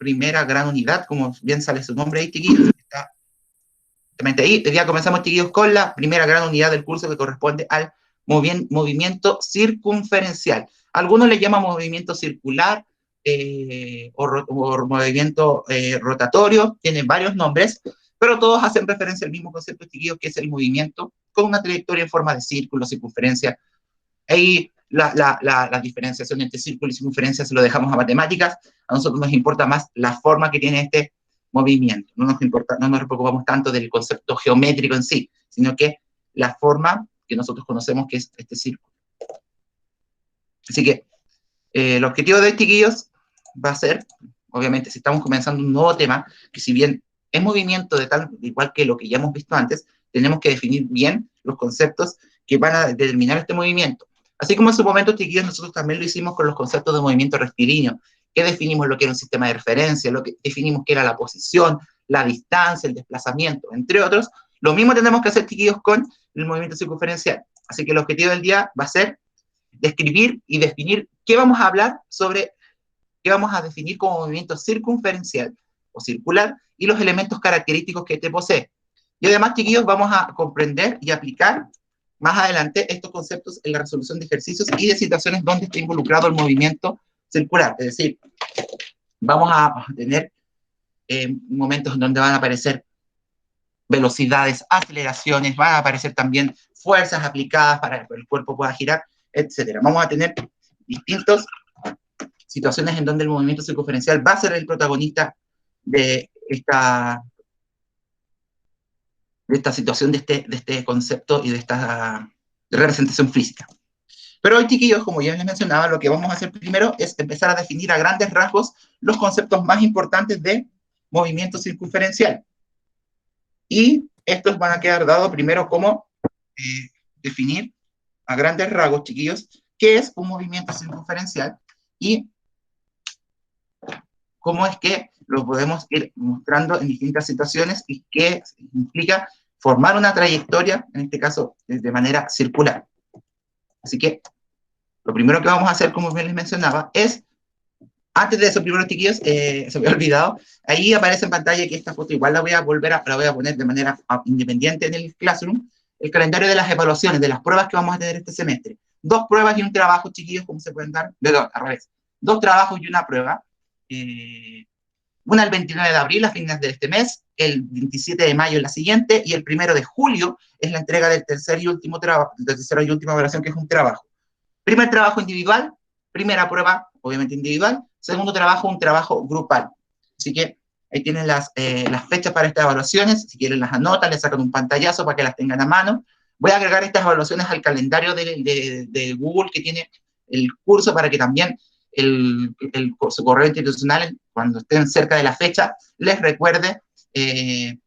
primera gran unidad, como bien sale su nombre ahí, chiquillos. Está ahí. Hoy día comenzamos, chiquillos, con la primera gran unidad del curso que corresponde al movimiento circunferencial. Algunos le llaman movimiento circular o movimiento rotatorio, tienen varios nombres, pero todos hacen referencia al mismo concepto, chiquillos, que es el movimiento con una trayectoria en forma de círculo, circunferencia. Ahí la diferenciación entre círculo y circunferencia se lo dejamos a matemáticas. A nosotros nos importa más la forma que tiene este movimiento. No nos preocupamos tanto del concepto geométrico en sí, sino que la forma que nosotros conocemos que es este círculo. Así que el objetivo de hoy, chiquillos, va a ser, obviamente, si estamos comenzando un nuevo tema, que si bien es movimiento igual que lo que ya hemos visto antes, tenemos que definir bien los conceptos que van a determinar este movimiento. Así como en su momento, chiquillos, nosotros también lo hicimos con los conceptos de movimiento rectilíneo, que definimos lo que era un sistema de referencia, lo que definimos que era la posición, la distancia, el desplazamiento, entre otros. Lo mismo tenemos que hacer, chiquillos, con el movimiento circunferencial. Así que el objetivo del día va a ser describir y definir qué vamos a hablar sobre, qué vamos a definir como movimiento circunferencial o circular y los elementos característicos que este posee. Y además, chiquillos, vamos a comprender y aplicar más adelante estos conceptos en la resolución de ejercicios y de situaciones donde está involucrado el movimiento circular. Es decir, vamos a tener momentos en donde van a aparecer velocidades, aceleraciones, van a aparecer también fuerzas aplicadas para que el cuerpo pueda girar, etc. Vamos a tener distintas situaciones en donde el movimiento circunferencial va a ser el protagonista de esta situación, de este concepto y de esta representación física. Pero hoy, chiquillos, como ya les mencionaba, lo que vamos a hacer primero es empezar a definir a grandes rasgos los conceptos más importantes de movimiento circunferencial. Y estos van a quedar dados primero como definir a grandes rasgos, chiquillos, qué es un movimiento circunferencial y cómo es que lo podemos ir mostrando en distintas situaciones y qué implica formar una trayectoria, en este caso, de manera circular. Así que lo primero que vamos a hacer, como bien les mencionaba, es, antes de eso, primero, chiquillos, se me había olvidado, ahí aparece en pantalla que esta foto igual la voy a poner de manera independiente en el Classroom, el calendario de las evaluaciones, de las pruebas que vamos a tener este semestre. 2 pruebas y un trabajo, chiquillos, como se pueden dar, al revés, 2 trabajos y una prueba, una el 29 de abril, a fines de este mes, el 27 de mayo en la siguiente, y el 1 de julio es la entrega del tercera y última evaluación, que es un trabajo. Primer trabajo individual, primera prueba, obviamente individual, segundo trabajo, un trabajo grupal. Así que ahí tienen las fechas para estas evaluaciones, si quieren las anotan, les sacan un pantallazo para que las tengan a mano. Voy a agregar estas evaluaciones al calendario de Google que tiene el curso para que también su correo institucional, cuando estén cerca de la fecha, les recuerde que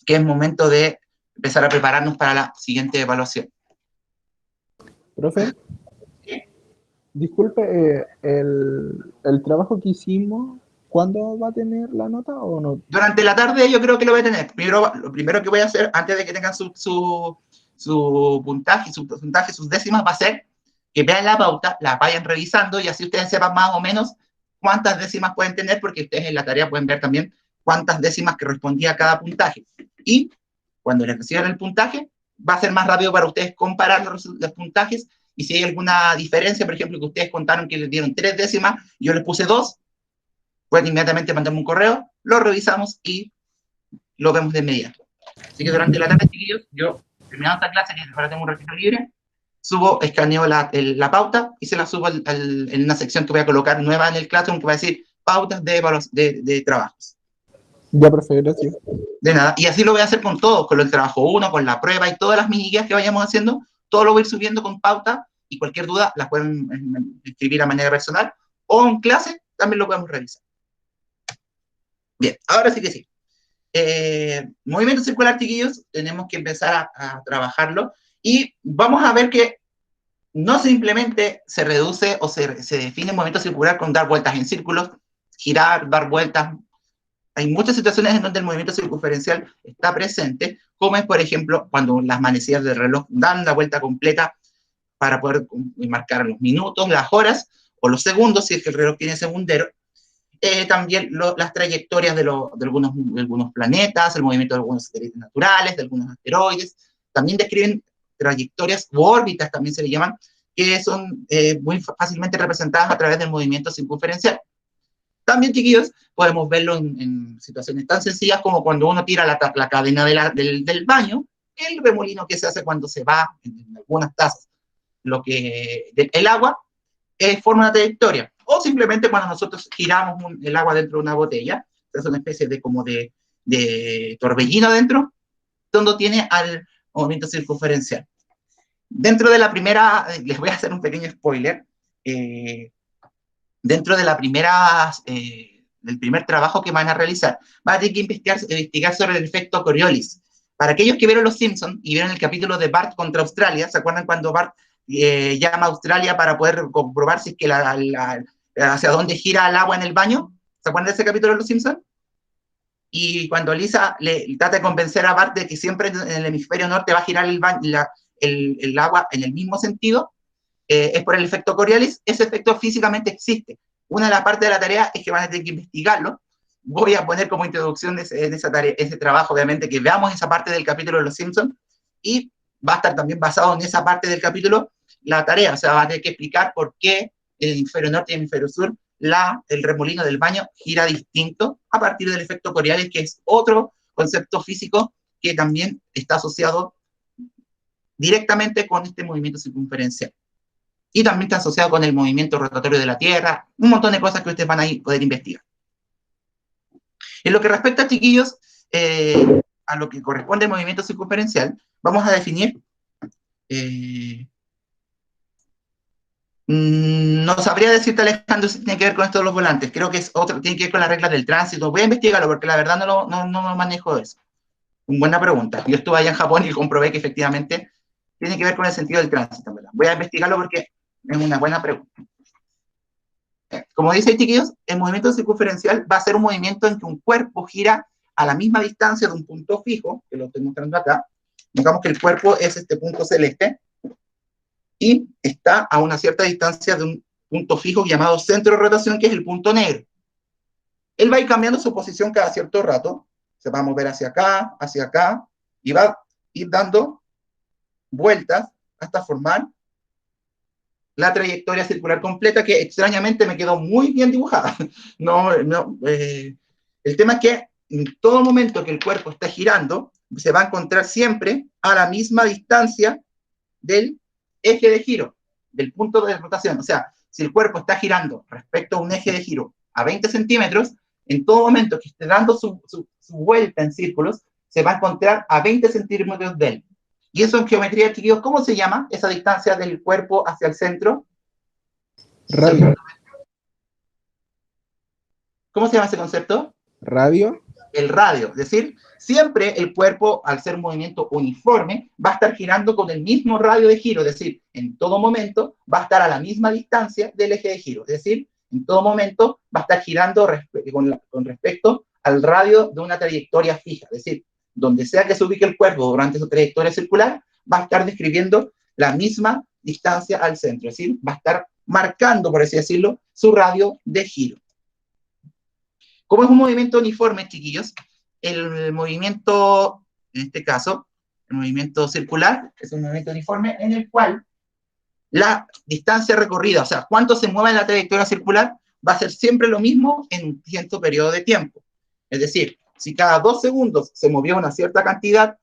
es momento de empezar a prepararnos para la siguiente evaluación. Profe, disculpe, el trabajo que hicimos, ¿cuándo va a tener la nota o no? Durante la tarde yo creo que lo voy a tener. Lo primero que voy a hacer, antes de que tengan su puntaje, sus décimas, va a ser que vean la pauta, la vayan revisando y así ustedes sepan más o menos cuántas décimas pueden tener, porque ustedes en la tarea pueden ver también cuántas décimas que respondía a cada puntaje. Y cuando les reciban el puntaje, va a ser más rápido para ustedes comparar los puntajes, y si hay alguna diferencia, por ejemplo, que ustedes contaron que les dieron 3 décimas, yo les puse 2, pueden inmediatamente mandarme un correo, lo revisamos y lo vemos de inmediato. Así que durante la tarde, chiquillos, yo, terminando esta clase, que ahora tengo un ratito libre, escaneo la pauta y se la subo en una sección que voy a colocar nueva en el Classroom, que va a decir pautas de trabajos. Ya, profe, gracias. De nada, y así lo voy a hacer con todos, con el trabajo 1, con la prueba y todas las mini guías que vayamos haciendo, todo lo voy a ir subiendo con pauta, y cualquier duda la pueden escribir a manera personal, o en clase también lo podemos revisar. Bien, ahora sí que sí. Movimiento circular, chiquillos, tenemos que empezar a trabajarlo, y vamos a ver que no simplemente se reduce o se define movimiento circular con dar vueltas en círculos, girar, dar vueltas. Hay muchas situaciones en donde el movimiento circunferencial está presente, como es, por ejemplo, cuando las manecillas del reloj dan la vuelta completa para poder marcar los minutos, las horas o los segundos, si es que el reloj tiene segundero. también las trayectorias de algunos planetas, el movimiento de algunos satélites naturales, de algunos asteroides. También describen trayectorias u órbitas, también se le llaman, que son muy fácilmente representadas a través del movimiento circunferencial. También, chiquillos, podemos verlo en situaciones tan sencillas como cuando uno tira la cadena del baño, el remolino que se hace cuando se va en algunas tazas, el agua forma una trayectoria. O simplemente cuando nosotros giramos el agua dentro de una botella, es una especie de torbellino dentro, donde tiene al movimiento circunferencial. Dentro de la primera, les voy a hacer un pequeño spoiler, dentro de del primer trabajo que van a realizar, van a tener que investigar sobre el efecto Coriolis. Para aquellos que vieron Los Simpsons y vieron el capítulo de Bart contra Australia, ¿se acuerdan cuando Bart llama a Australia para poder comprobar si es que hacia dónde gira el agua en el baño? ¿Se acuerdan de ese capítulo de Los Simpsons? Y cuando Lisa le trata de convencer a Bart de que siempre en el hemisferio norte va a girar el agua en el mismo sentido, es por el efecto Coriolis. Ese efecto físicamente existe. Una de las partes de la tarea es que van a tener que investigarlo. Voy a poner como introducción en esa tarea, ese trabajo, obviamente, que veamos esa parte del capítulo de Los Simpsons, y va a estar también basado en esa parte del capítulo la tarea. O sea, va a tener que explicar por qué en el hemisferio norte y el hemisferio sur el remolino del baño gira distinto a partir del efecto Coriolis, que es otro concepto físico que también está asociado directamente con este movimiento circunferencial. Y también está asociado con el movimiento rotatorio de la Tierra, un montón de cosas que ustedes van a poder investigar. En lo que respecta, chiquillos, a lo que corresponde al movimiento circunferencial, vamos a definir, no sabría decirte, Alejandro, si tiene que ver con esto de los volantes. Creo que es otro, tiene que ver con las reglas del tránsito. Voy a investigarlo porque la verdad no manejo eso. Una buena pregunta. Yo estuve allá en Japón y comprobé que efectivamente tiene que ver con el sentido del tránsito, ¿verdad? Voy a investigarlo porque es una buena pregunta. Como dicen, chiquillos, el movimiento circunferencial va a ser un movimiento en que un cuerpo gira a la misma distancia de un punto fijo, que lo estoy mostrando acá. Digamos que el cuerpo es este punto celeste y está a una cierta distancia de un punto fijo llamado centro de rotación, que es el punto negro. Él va a ir cambiando su posición cada cierto rato, se va a mover hacia acá, y va a ir dando vueltas hasta formar la trayectoria circular completa, que extrañamente me quedó muy bien dibujada. El tema es que en todo momento que el cuerpo está girando, se va a encontrar siempre a la misma distancia del eje de giro, del punto de rotación. O sea, si el cuerpo está girando respecto a un eje de giro a 20 centímetros, en todo momento que esté dando su vuelta en círculos, se va a encontrar a 20 centímetros de él. Y eso en geometría, chiquillos, ¿cómo se llama esa distancia del cuerpo hacia el centro? Radio. ¿Cómo se llama ese concepto? Radio. El radio. Es decir, siempre el cuerpo, al ser un movimiento uniforme, va a estar girando con el mismo radio de giro. Es decir, en todo momento va a estar a la misma distancia del eje de giro. Es decir, en todo momento va a estar girando con respecto al radio de una trayectoria fija. Es decir, donde sea que se ubique el cuerpo durante su trayectoria circular, va a estar describiendo la misma distancia al centro. Es decir, va a estar marcando, por así decirlo, su radio de giro. Como es un movimiento uniforme, chiquillos, el movimiento, en este caso, el movimiento circular, es un movimiento uniforme en el cual la distancia recorrida, o sea, cuánto se mueve en la trayectoria circular, va a ser siempre lo mismo en un cierto periodo de tiempo. Es decir, si cada 2 segundos se movió una cierta cantidad,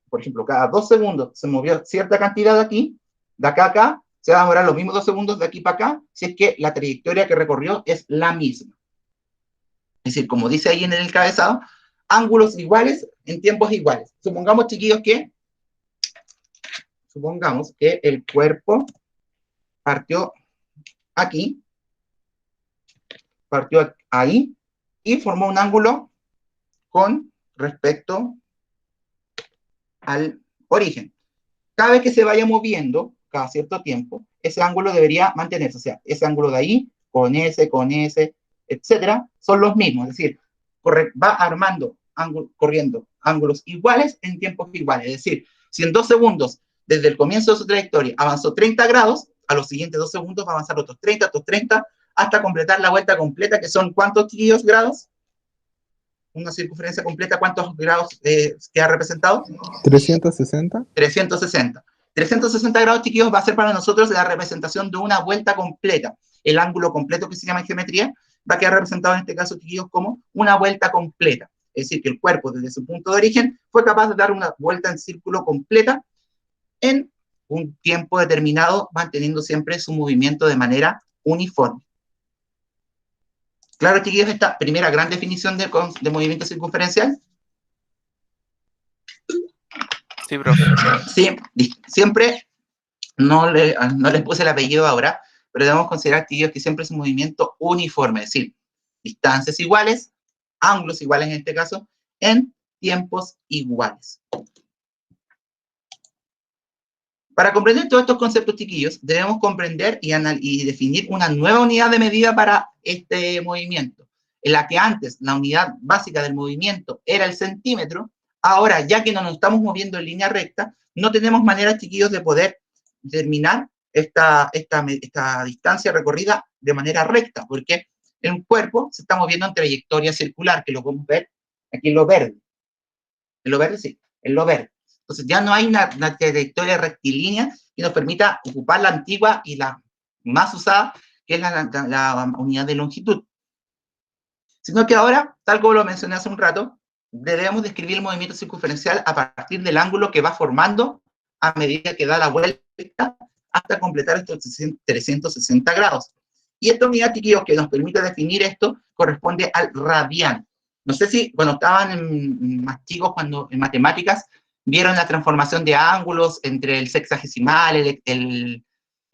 por ejemplo, cada 2 segundos se movió cierta cantidad de aquí, de acá a acá, se van a demorar los mismos 2 segundos de aquí para acá, si es que la trayectoria que recorrió es la misma. Es decir, como dice ahí en el encabezado, ángulos iguales en tiempos iguales. Supongamos, chiquillos, que el cuerpo partió aquí, partió ahí, y formó un ángulo con respecto al origen. Cada vez que se vaya moviendo, cada cierto tiempo, ese ángulo debería mantenerse. O sea, ese ángulo de ahí, con ese, etcétera, son los mismos. Es decir, va armando, corriendo ángulos iguales en tiempos iguales. Es decir, si en 2 segundos, desde el comienzo de su trayectoria, avanzó 30 grados, a los siguientes 2 segundos va a avanzar otros 30, hasta completar la vuelta completa, que son ¿cuántos, chiquillos, grados? Una circunferencia completa, ¿cuántos grados queda representado? 360. 360. 360 grados, chiquillos, va a ser para nosotros la representación de una vuelta completa. El ángulo completo, que se llama en geometría, va a quedar representado en este caso, chiquillos, como una vuelta completa. Es decir, que el cuerpo, desde su punto de origen, fue capaz de dar una vuelta en círculo completa en un tiempo determinado, manteniendo siempre su movimiento de manera uniforme. Claro, chiquillos, esta primera gran definición de movimiento circunferencial. Sí, profe. Sí, siempre no les puse el apellido ahora, pero debemos considerar, chiquillos, que siempre es un movimiento uniforme, es decir, distancias iguales, ángulos iguales en este caso, en tiempos iguales. Para comprender todos estos conceptos, chiquillos, debemos comprender y definir una nueva unidad de medida para este movimiento, en la que antes la unidad básica del movimiento era el centímetro. Ahora, ya que no nos estamos moviendo en línea recta, no tenemos manera, chiquillos, de poder determinar esta distancia recorrida de manera recta, porque el cuerpo se está moviendo en trayectoria circular, que lo podemos ver aquí en lo verde. En lo verde, sí, en lo verde. Entonces ya no hay una trayectoria rectilínea que nos permita ocupar la antigua y la más usada, que es la unidad de longitud. Sino que ahora, tal como lo mencioné hace un rato, debemos describir el movimiento circunferencial a partir del ángulo que va formando a medida que da la vuelta hasta completar estos 360 grados. Y esta unidad, chiquillos, que nos permite definir esto, corresponde al radián. No sé si cuando estaban más chicos, cuando en matemáticas, vieron la transformación de ángulos entre el sexagesimal,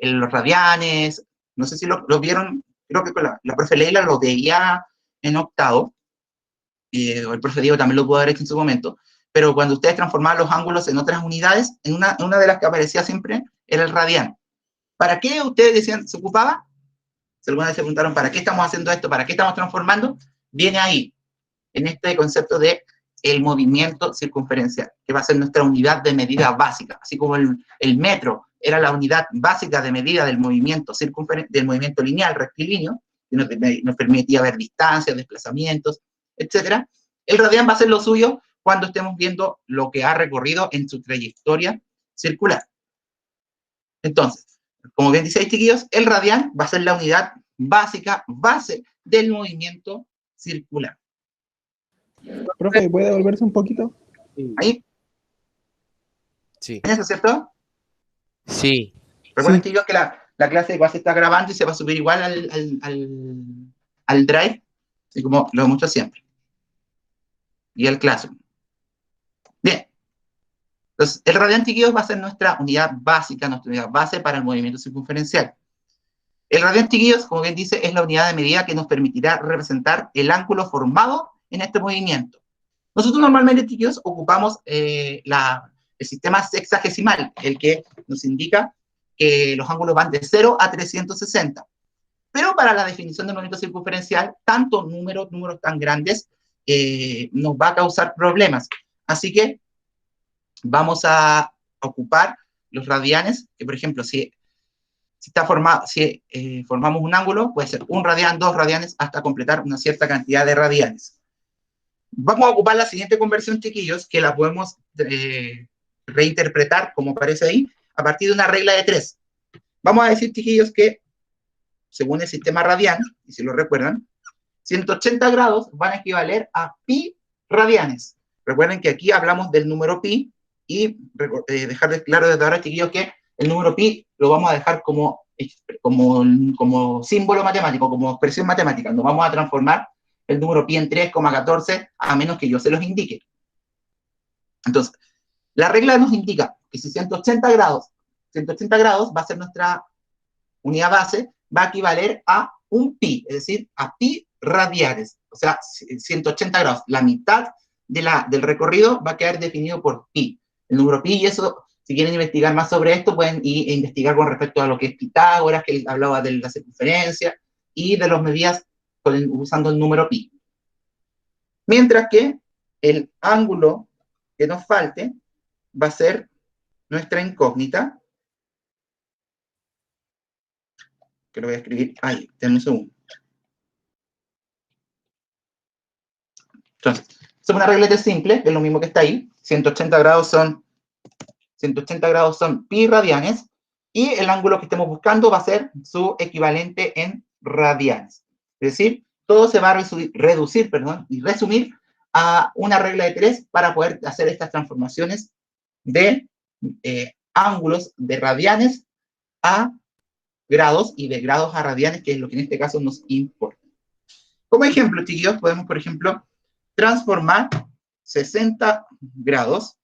los radianes. No sé si lo vieron, creo que con la profe Leila lo veía en octavo, o el profe Diego también lo pudo haber hecho en su momento, pero cuando ustedes transformaban los ángulos en otras unidades, en una de las que aparecía siempre era el radián. ¿Para qué ustedes decían se ocupaba? Si alguna vez se preguntaron, ¿para qué estamos haciendo esto? ¿Para qué estamos transformando? Viene ahí, en este concepto de el movimiento circunferencial, que va a ser nuestra unidad de medida básica, así como el metro era la unidad básica de medida del movimiento lineal, rectilíneo, que nos permitía ver distancias, desplazamientos, etc. El radián va a ser lo suyo cuando estemos viendo lo que ha recorrido en su trayectoria circular. Entonces, como bien dice ahí, chiquillos, el radián va a ser la unidad básica, base del movimiento circular. Profe, ¿puede devolverse un poquito? Ahí. Sí. ¿Eso es cierto? Sí. Recuerden, Sí. chicos, que la clase igual se está grabando y se va a subir igual al Drive, así como lo muestro siempre. Y al Classroom. Bien. Entonces, el radián, chiquillos, va a ser nuestra unidad básica, nuestra unidad base para el movimiento circunferencial. El radián, chiquillos, como bien dice, es la unidad de medida que nos permitirá representar el ángulo formado en este movimiento. Nosotros normalmente, chiquillos, ocupamos el sistema sexagesimal, el que nos indica que los ángulos van de 0 a 360. Pero para la definición del movimiento circunferencial, tanto números tan grandes nos va a causar problemas. Así que vamos a ocupar los radianes, que por ejemplo, si formamos un ángulo, puede ser 1 radián, 2 radianes, hasta completar una cierta cantidad de radianes. Vamos a ocupar la siguiente conversión, chiquillos, que la podemos reinterpretar, como aparece ahí, a partir de una regla de 3. Vamos a decir, chiquillos, que según el sistema radián, y si lo recuerdan, 180 grados van a equivaler a pi radianes. Recuerden que aquí hablamos del número pi, y dejarles claro desde ahora, chiquillos, que el número pi lo vamos a dejar como símbolo matemático, como expresión matemática. No vamos a transformar el número pi en 3,14 a menos que yo se los indique. Entonces, la regla nos indica que si 180 grados va a ser nuestra unidad base, va a equivaler a un pi, es decir, a pi radianes. O sea, 180 grados, la mitad del recorrido va a quedar definido por pi. El número pi, y eso, si quieren investigar más sobre esto, pueden ir a investigar con respecto a lo que es Pitágoras, que hablaba de la circunferencia, y de las medidas usando el número pi. Mientras que el ángulo que nos falte va a ser nuestra incógnita, que lo voy a escribir ahí, denme un segundo. Entonces, es una regleta simple, es lo mismo que está ahí. 180 grados son pi radianes, y el ángulo que estemos buscando va a ser su equivalente en radianes. Es decir, todo se va a reducir y resumir a una regla de 3 para poder hacer estas transformaciones de ángulos de radianes a grados y de grados a radianes, que es lo que en este caso nos importa. Como ejemplo, chiquillos, podemos, por ejemplo, transformar 60 grados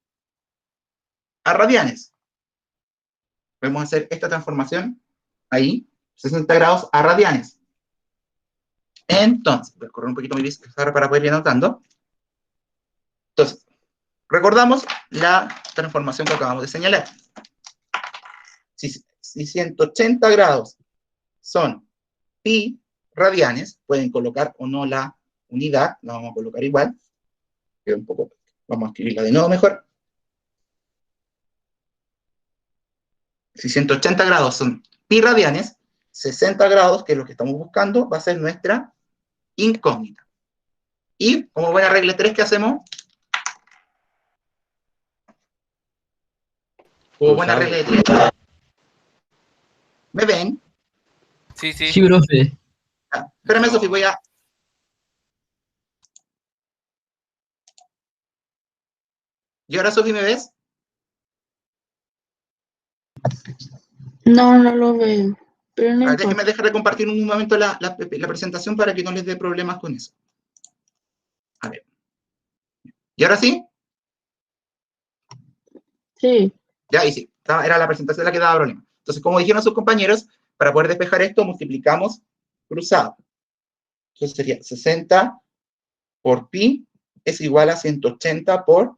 a radianes. Podemos hacer esta transformación ahí, 60 grados a radianes. Entonces, voy a correr un poquito mi pizarra para poder ir anotando. Entonces, recordamos la transformación que acabamos de señalar. Si 180 grados son pi radianes, pueden colocar o no la unidad, la vamos a colocar igual. Queda un poco, vamos a escribirla de nuevo mejor. Si 180 grados son pi radianes, 60 grados, que es lo que estamos buscando, va a ser nuestra incógnita. Y como buena regla 3, ¿qué hacemos? Como buena regla de 3. ¿Me ven? Sí, sí. Sí, profe. Espérame, Sofi, voy a... ¿Y ahora, Sofi, me ves? No, no lo veo. Pero no importa. Déjenme dejar de compartir un momento la presentación para que no les dé problemas con eso. A ver. ¿Y ahora sí? Sí. Ya, ahí sí. Era la presentación la que daba problema. Entonces, como dijeron sus compañeros, para poder despejar esto, multiplicamos cruzado. Entonces sería 60 por pi es igual a 180 por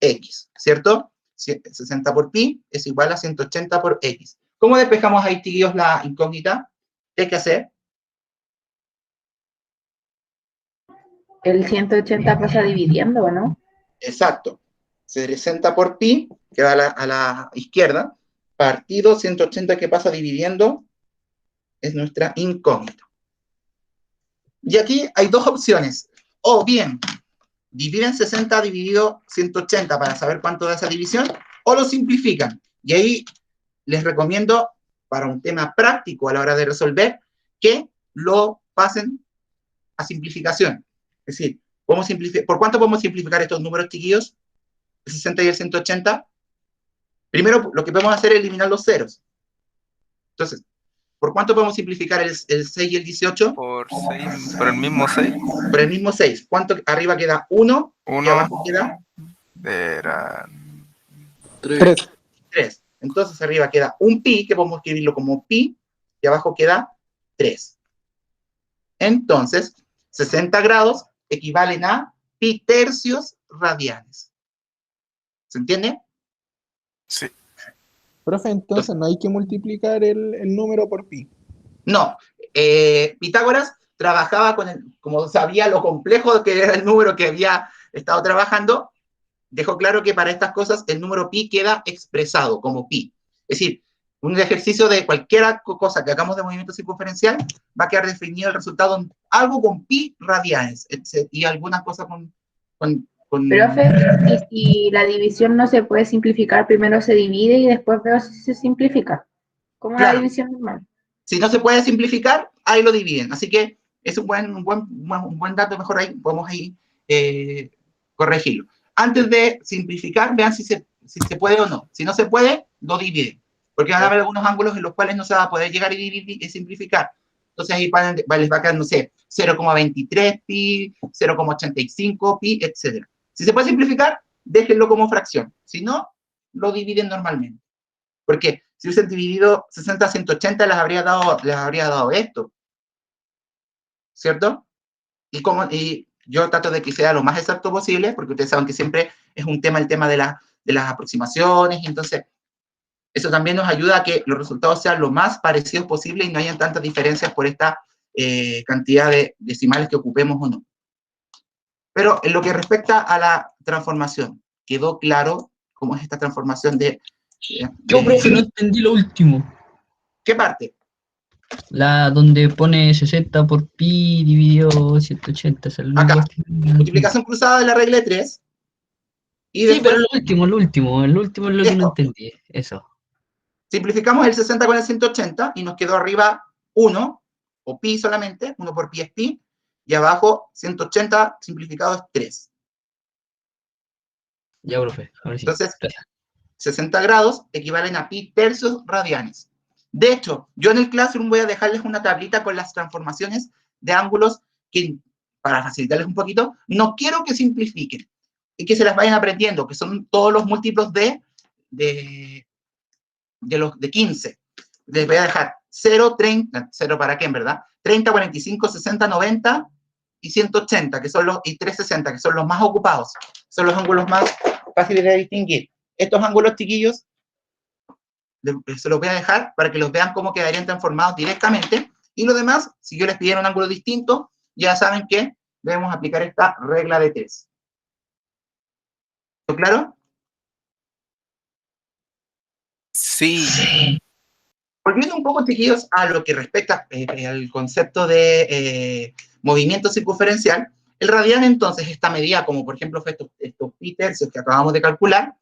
x, ¿cierto? 60 por pi es igual a 180 por x. ¿Cómo despejamos ahí, chiquillos, la incógnita? ¿Qué hay que hacer? El 180 pasa dividiendo, ¿no? Exacto. 60 por pi, que va a la izquierda, partido 180 que pasa dividiendo, es nuestra incógnita. Y aquí hay dos opciones. O bien, dividen 60 dividido 180 para saber cuánto da esa división, o lo simplifican. Y ahí les recomiendo, para un tema práctico a la hora de resolver, que lo pasen a simplificación. Es decir, ¿por cuánto podemos simplificar estos números, chiquillos? El 60 y el 180. Primero, lo que podemos hacer es eliminar los ceros. Entonces, ¿por cuánto podemos simplificar el 6 y el 18? Por 6, por el mismo 6. Por el mismo 6. ¿Cuánto arriba queda? 1. Y abajo queda Era 3. 3. Entonces arriba queda un pi, que podemos escribirlo como pi, y abajo queda 3. Entonces, 60 grados equivalen a pi tercios radianes. ¿Se entiende? Sí. Profe, entonces no hay que multiplicar el número por pi. No. Pitágoras trabajaba como sabía lo complejo que era el número que había estado trabajando, dejó claro que para estas cosas el número pi queda expresado como pi. Es decir, un ejercicio de cualquier cosa que hagamos de movimiento circunferencial va a quedar definido el resultado en algo con pi radianes, y algunas cosas con Profe, y si la división no se puede simplificar, primero se divide y después veo si se simplifica. Como una Claro. división normal. Si no se puede simplificar, ahí lo dividen. Así que es un buen dato, mejor ahí podemos ahí corregirlo. Antes de simplificar, vean si se puede o no. Si no se puede, lo dividen. Porque van a haber algunos ángulos en los cuales no se va a poder llegar a dividir y simplificar. Entonces ahí les va a quedar, no sé, 0,23 pi, 0,85 pi, etc. Si se puede simplificar, déjenlo como fracción. Si no, lo dividen normalmente. Porque si hubiesen dividido 60 a 180, les habría dado esto. ¿Cierto? Y yo trato de que sea lo más exacto posible, porque ustedes saben que siempre es el tema de las aproximaciones, y entonces eso también nos ayuda a que los resultados sean lo más parecidos posible y no hayan tantas diferencias por esta cantidad de decimales que ocupemos o no. Pero en lo que respecta a la transformación, ¿quedó claro cómo es esta transformación de Yo, profe, no entendí lo último. ¿qué parte? La donde pone 60 por pi dividido 180. Es el Acá, multiplicación cruzada de la regla de 3. Y Sí, después, pero el último es lo que no esto, entendí. Eso. simplificamos el 60 con el 180 y nos quedó arriba 1, o pi solamente, 1 por pi es pi, y abajo 180 simplificado es 3. Ya, profe, ahora sí. Entonces, Gracias. 60 grados equivalen a pi tercios radianes. De hecho, yo en el Classroom voy a dejarles una tablita con las transformaciones de ángulos que, para facilitarles un poquito, no quiero que simplifiquen y que se las vayan aprendiendo, que son todos los múltiplos de 15. Les voy a dejar 0, 30, 0 para qué, en verdad, 30, 45, 60, 90 y 180, que son y 360, que son los más ocupados. Son los ángulos más fáciles de distinguir. Estos ángulos, chiquillos, se los voy a dejar para que los vean cómo quedarían transformados directamente. Y lo demás, si yo les pidiera un ángulo distinto, ya saben que debemos aplicar esta regla de 3. ¿Está claro? Sí. Volviendo un poco, chiquillos, a lo que respecta al concepto de movimiento circunferencial, el radián, entonces, esta medida, como por ejemplo estos pi tercios que acabamos de calcular,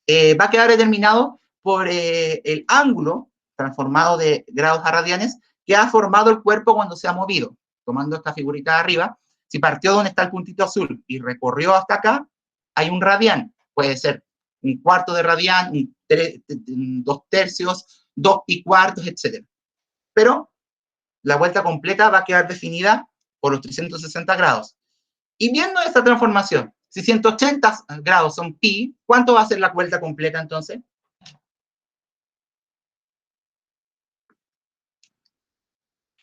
va a quedar determinado por el ángulo transformado de grados a radianes que ha formado el cuerpo cuando se ha movido. Tomando esta figurita de arriba, si partió donde está el puntito azul y recorrió hasta acá, hay un radián. Puede ser un cuarto de radián, 2 tercios, 2 pi cuartos, etc. Pero la vuelta completa va a quedar definida por los 360 grados. Y viendo esta transformación, si 180 grados son pi, ¿cuánto va a ser la vuelta completa entonces?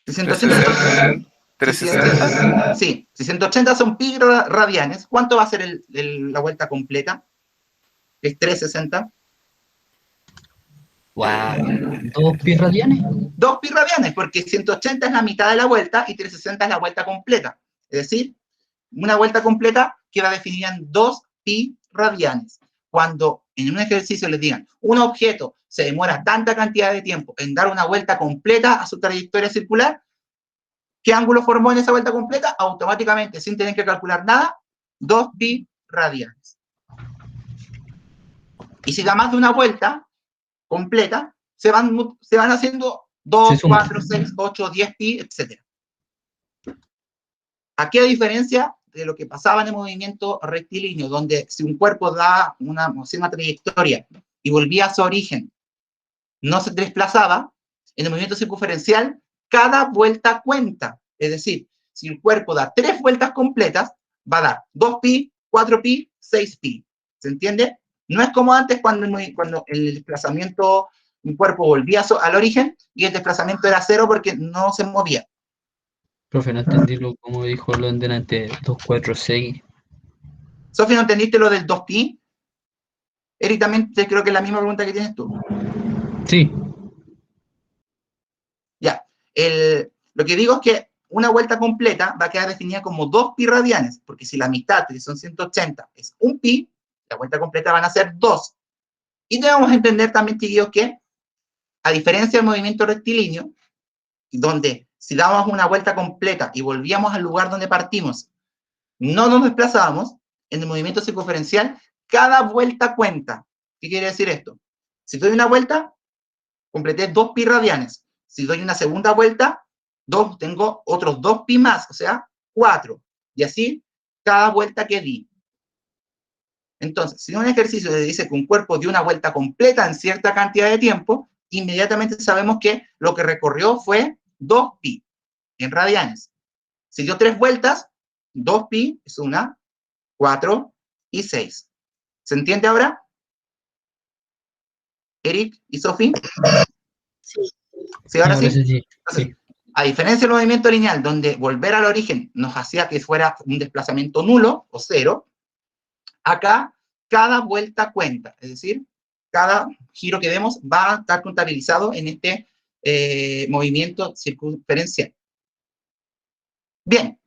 Si 180, 360. sí, si 180 son pi radianes, ¿cuánto va a ser la vuelta completa? Es 360. Wow. ¿2 pi radianes? 2 pi radianes, porque 180 es la mitad de la vuelta y 360 es la vuelta completa. Es decir, una vuelta completa queda definida en 2 pi radianes. Cuando en un ejercicio les digan, un objeto se demora tanta cantidad de tiempo en dar una vuelta completa a su trayectoria circular, ¿qué ángulo formó en esa vuelta completa? Automáticamente, sin tener que calcular nada, 2 pi radianes. Y si da más de una vuelta completa, se van haciendo 2, 4, 6, 8, 10 pi, etc. Aquí, a diferencia de lo que pasaba en el movimiento rectilíneo, donde si un cuerpo da una trayectoria y volvía a su origen, no se desplazaba, en el movimiento circunferencial, cada vuelta cuenta. Es decir, si el cuerpo da 3 vueltas completas, va a dar 2 pi, 4 pi, 6 pi. ¿Se entiende? No es como antes cuando el desplazamiento, un cuerpo volvía al origen y el desplazamiento era 0 porque no se movía. Profe, no entendí como dijo lo delante, 2, 4, 6. Sofi, ¿no entendiste lo del 2 pi? Eric, también creo que es la misma pregunta que tienes tú. Sí. Ya. Lo que digo es que una vuelta completa va a quedar definida como 2 pi radianes, porque si la mitad, que son 180, es 1 pi, la vuelta completa van a ser 2. Y debemos entender también, chiquillos, que a diferencia del movimiento rectilíneo, donde si dábamos una vuelta completa y volvíamos al lugar donde partimos, no nos desplazábamos, en el movimiento circunferencial, cada vuelta cuenta. ¿Qué quiere decir esto? Si doy una vuelta, completé 2 pi radianes. Si doy una segunda vuelta, tengo otros 2 pi más, o sea, 4. Y así, cada vuelta que di. Entonces, si un ejercicio le dice que un cuerpo dio una vuelta completa en cierta cantidad de tiempo, inmediatamente sabemos que lo que recorrió fue 2 pi en radianes. Si dio 3 vueltas, 2 pi es 1, 4 y 6. ¿Se entiende ahora? Eric y Sofi. Sí. ¿Sí, ahora sí? Sí. Entonces, a diferencia del movimiento lineal, donde volver al origen nos hacía que fuera un desplazamiento nulo o 0, acá cada vuelta cuenta. Es decir, cada giro que demos va a estar contabilizado en este movimiento circunferencial. Bien.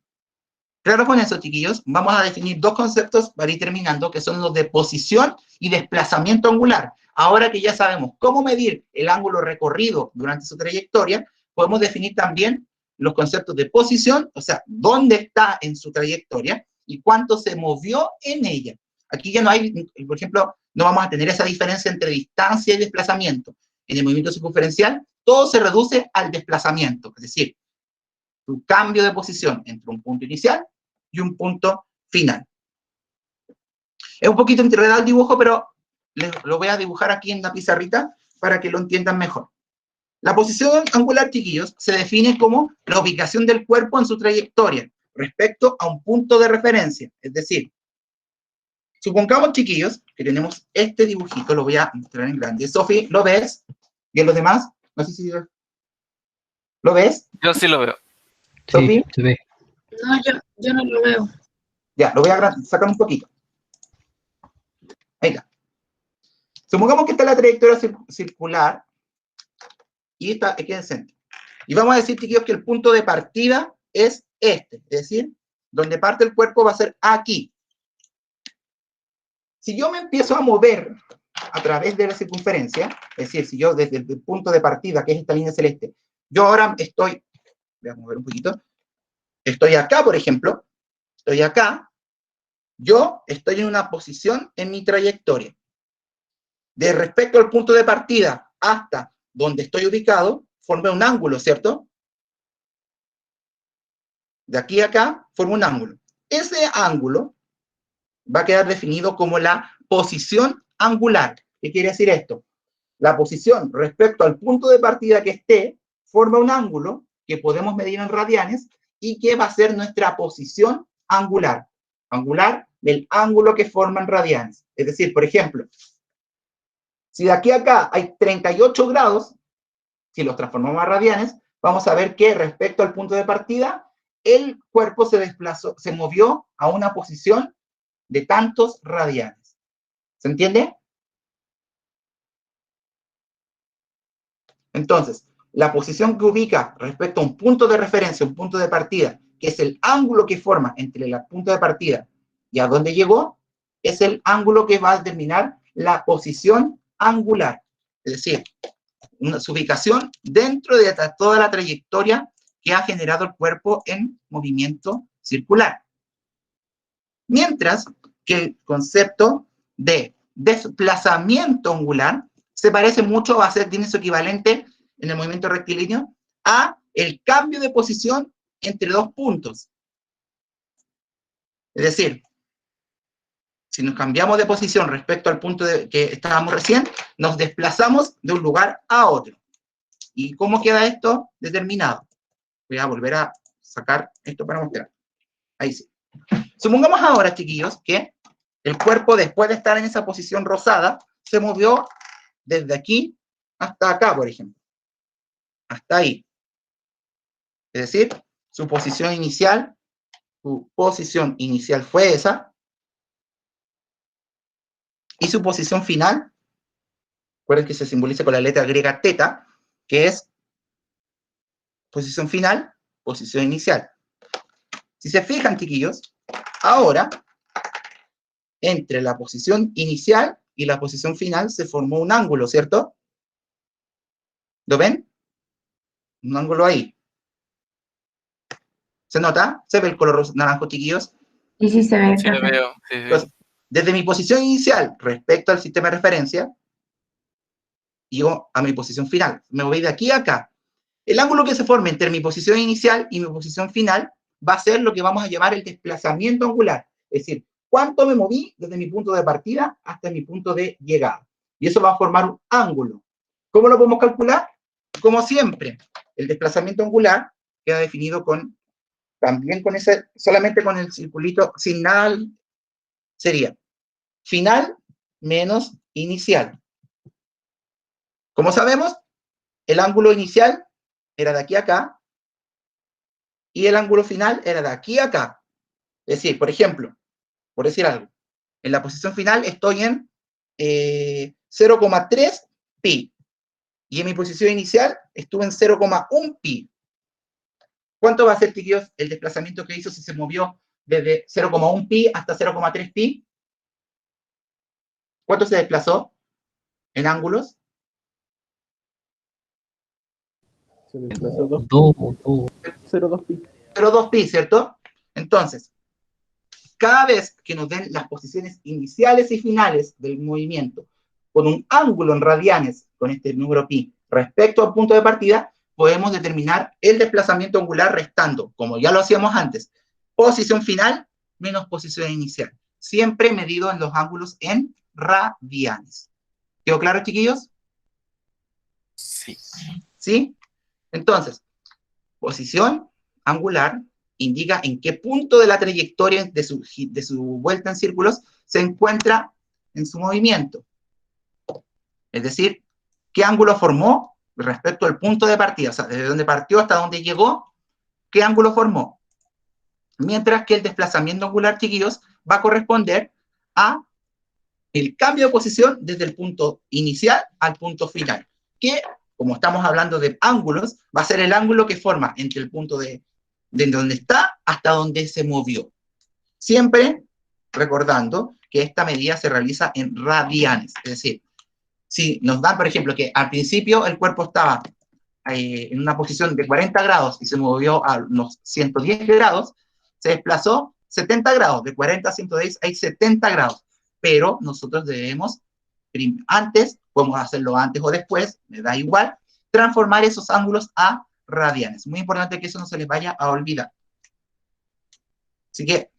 Claro, con eso, chiquillos, vamos a definir 2 conceptos para ir terminando, que son los de posición y desplazamiento angular. Ahora que ya sabemos cómo medir el ángulo recorrido durante su trayectoria, podemos definir también los conceptos de posición, o sea, dónde está en su trayectoria y cuánto se movió en ella. Aquí ya no hay, por ejemplo, no vamos a tener esa diferencia entre distancia y desplazamiento. En el movimiento circunferencial, todo se reduce al desplazamiento, es decir, tu cambio de posición entre un punto inicial y un punto final. Es un poquito enredado el dibujo, pero lo voy a dibujar aquí en la pizarrita para que lo entiendan mejor. La posición angular, chiquillos, se define como la ubicación del cuerpo en su trayectoria respecto a un punto de referencia. Es decir, supongamos, chiquillos, que tenemos este dibujito, lo voy a mostrar en grande. Sofi, ¿lo ves? ¿Y en los demás? No sé si lo ves. Yo sí lo veo. ¿Sofi? Sí, se ve. No, yo no lo veo. Ya, lo voy a sacar un poquito. Ahí está. Supongamos que está la trayectoria circular y está aquí en el centro. Y vamos a decir, chiquillos, que el punto de partida es este, es decir, donde parte el cuerpo va a ser aquí. Si yo me empiezo a mover a través de la circunferencia, es decir, si yo desde el punto de partida, que es esta línea celeste, yo ahora estoy, voy a mover un poquito, estoy acá, por ejemplo, estoy acá, yo estoy en una posición en mi trayectoria. De respecto al punto de partida hasta donde estoy ubicado, formé un ángulo, ¿cierto? De aquí a acá, formo un ángulo. Ese ángulo va a quedar definido como la posición angular. ¿Qué quiere decir esto? La posición respecto al punto de partida que esté, forma un ángulo que podemos medir en radianes y que va a ser nuestra posición angular. Angular del ángulo que forma en radianes. Es decir, por ejemplo, si de aquí a acá hay 38 grados, si los transformamos a radianes, vamos a ver que respecto al punto de partida, el cuerpo se desplazó, se movió a una posición de tantos radianes. ¿Se entiende? Entonces, la posición que ubica respecto a un punto de referencia, un punto de partida, que es el ángulo que forma entre el punto de partida y a dónde llegó, es el ángulo que va a determinar la posición angular. Es decir, su ubicación dentro de toda la trayectoria que ha generado el cuerpo en movimiento circular. Mientras que el concepto de desplazamiento angular se parece mucho, va a ser, tiene su equivalente en el movimiento rectilíneo, a el cambio de posición entre dos puntos. Es decir, si nos cambiamos de posición respecto al punto que estábamos recién, nos desplazamos de un lugar a otro. ¿Y cómo queda esto determinado? Voy a volver a sacar esto para mostrar. Ahí sí. Supongamos ahora, chiquillos, que el cuerpo, después de estar en esa posición rosada, se movió desde aquí hasta acá, por ejemplo. Hasta ahí. Es decir, su posición inicial fue esa. Y su posición final, recuerden que se simboliza con la letra griega teta, que es posición final, posición inicial. Si se fijan, chiquillos, ahora, entre la posición inicial y la posición final se formó un ángulo, ¿cierto? ¿Lo ven? Un ángulo ahí. ¿Se nota? ¿Se ve el color naranjo, chiquillos? Sí, sí se ve. Sí lo veo. Sí, sí. Entonces, desde mi posición inicial respecto al sistema de referencia, yo a mi posición final, me voy de aquí a acá. El ángulo que se forme entre mi posición inicial y mi posición final va a ser lo que vamos a llamar el desplazamiento angular. Es decir, cuánto me moví desde mi punto de partida hasta mi punto de llegada. Y eso va a formar un ángulo. ¿Cómo lo podemos calcular? Como siempre, el desplazamiento angular queda definido también con ese, solamente con el circulito sin nada, sería final menos inicial. Como sabemos, el ángulo inicial era de aquí a acá y el ángulo final era de aquí a acá. Es decir, por ejemplo, por decir algo, en la posición final estoy en 0,3 pi y en mi posición inicial estuve en 0,1 pi. ¿Cuánto va a ser, chiquillos, el desplazamiento que hizo si se movió desde 0,1 pi hasta 0,3 pi? ¿Cuánto se desplazó en ángulos? Se desplazó 2 2, pi. 2. 0,2 pi. 0,2 pi, ¿cierto? Entonces, cada vez que nos den las posiciones iniciales y finales del movimiento con un ángulo en radianes, con este número pi, respecto al punto de partida, podemos determinar el desplazamiento angular restando, como ya lo hacíamos antes, posición final menos posición inicial, siempre medido en los ángulos en radianes. ¿Quedó claro, chiquillos? Sí. ¿Sí? Entonces, posición angular indica en qué punto de la trayectoria de su vuelta en círculos se encuentra en su movimiento. Es decir, qué ángulo formó respecto al punto de partida, o sea, desde donde partió hasta donde llegó, qué ángulo formó. Mientras que el desplazamiento angular, chiquillos, va a corresponder a el cambio de posición desde el punto inicial al punto final, que, como estamos hablando de ángulos, va a ser el ángulo que forma entre el punto de donde está hasta donde se movió. Siempre recordando que esta medida se realiza en radianes, es decir, si nos dan, por ejemplo, que al principio el cuerpo estaba en una posición de 40 grados y se movió a unos 110 grados, se desplazó 70 grados, de 40 a 110 hay 70 grados, pero nosotros debemos, antes, podemos hacerlo antes o después, me da igual, transformar esos ángulos a radianes. Muy importante que eso no se les vaya a olvidar. Así que,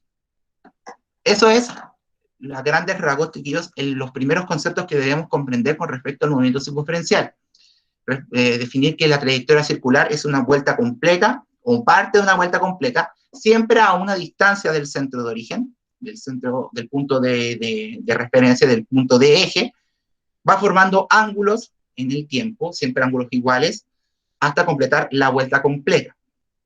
eso es, a grandes rasgos, chiquillos, los primeros conceptos que debemos comprender con respecto al movimiento circunferencial. Definir que la trayectoria circular es una vuelta completa, o parte de una vuelta completa, siempre a una distancia del centro de origen, del punto de referencia, del punto de eje, va formando ángulos en el tiempo, siempre ángulos iguales, hasta completar la vuelta completa.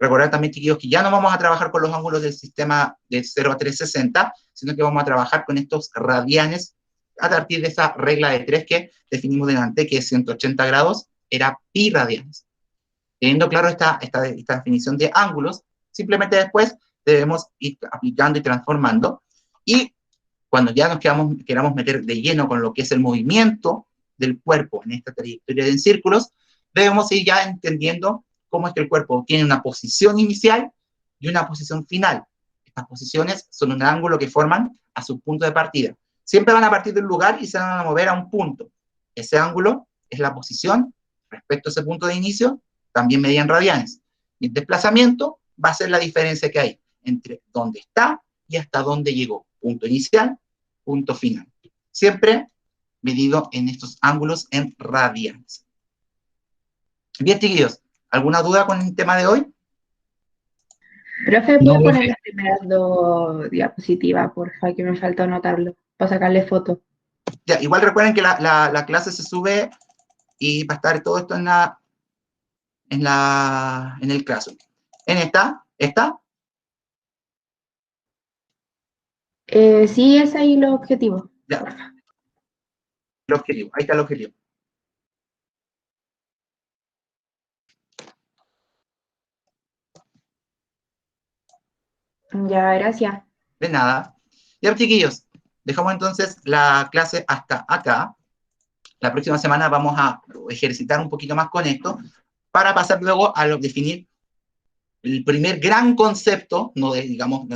Recordad también, chiquillos, que ya no vamos a trabajar con los ángulos del sistema de 0 a 360, sino que vamos a trabajar con estos radianes a partir de esa regla de 3 que definimos delante, que es 180 grados, era pi radianes. Teniendo claro esta definición de ángulos, simplemente después debemos ir aplicando y transformando, y cuando ya nos queramos meter de lleno con lo que es el movimiento del cuerpo en esta trayectoria en círculos, debemos ir ya entendiendo cómo es que el cuerpo tiene una posición inicial y una posición final. Estas posiciones son un ángulo que forman a su punto de partida. Siempre van a partir de un lugar y se van a mover a un punto. Ese ángulo es la posición respecto a ese punto de inicio, también medida en radianes. Y el desplazamiento va a ser la diferencia que hay entre dónde está y hasta dónde llegó. Punto inicial, punto final. Siempre medido en estos ángulos en radianes. Bien, chiquillos, ¿alguna duda con el tema de hoy? Profe, No, ¿puede poner profe. las primeras 2 diapositivas, porfa, que me falta anotarlo, para sacarle foto? Ya, igual recuerden que la clase se sube y va a estar todo esto en el Classroom. ¿En esta? Sí, es ahí los objetivos. Ya. El objetivo, ahí está el objetivo. Ya, gracias. De nada. Ya, chiquillos, dejamos entonces la clase hasta acá. La próxima semana vamos a ejercitar un poquito más con esto para pasar luego a definir el primer gran concepto, no digamos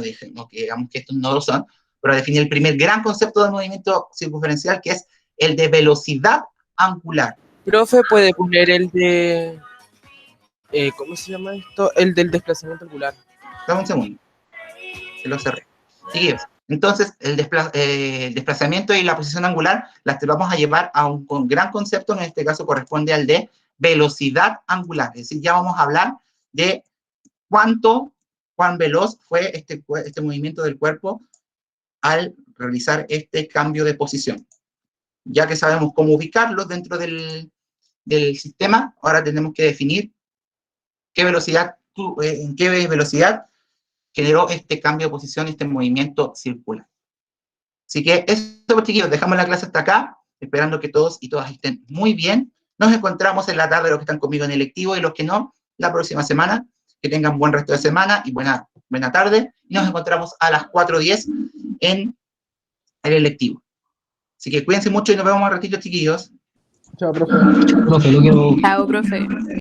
que estos no lo son, pero definir el primer gran concepto del movimiento circunferencial, que es el de velocidad angular. Profe, puede poner el de... ¿cómo se llama esto? El del desplazamiento angular. Dame un segundo. Se lo cerré. Chiquillos, entonces el desplazamiento y la posición angular las vamos a llevar a un gran concepto, en este caso corresponde al de velocidad angular. Es decir, ya vamos a hablar de cuán veloz fue este movimiento del cuerpo al realizar este cambio de posición. Ya que sabemos cómo ubicarlo dentro del sistema, ahora tenemos que definir en qué velocidad generó este cambio de posición, este movimiento circular. Así que eso, pues, chiquillos, dejamos la clase hasta acá, esperando que todos y todas estén muy bien. Nos encontramos en la tarde, los que están conmigo en el electivo y los que no, la próxima semana. Que tengan buen resto de semana y buena tarde. Y nos encontramos a las 4:10 en el electivo. Así que cuídense mucho y nos vemos un ratito, chiquillos. Chao, profe. Profe, lo quiero. Chao, profe.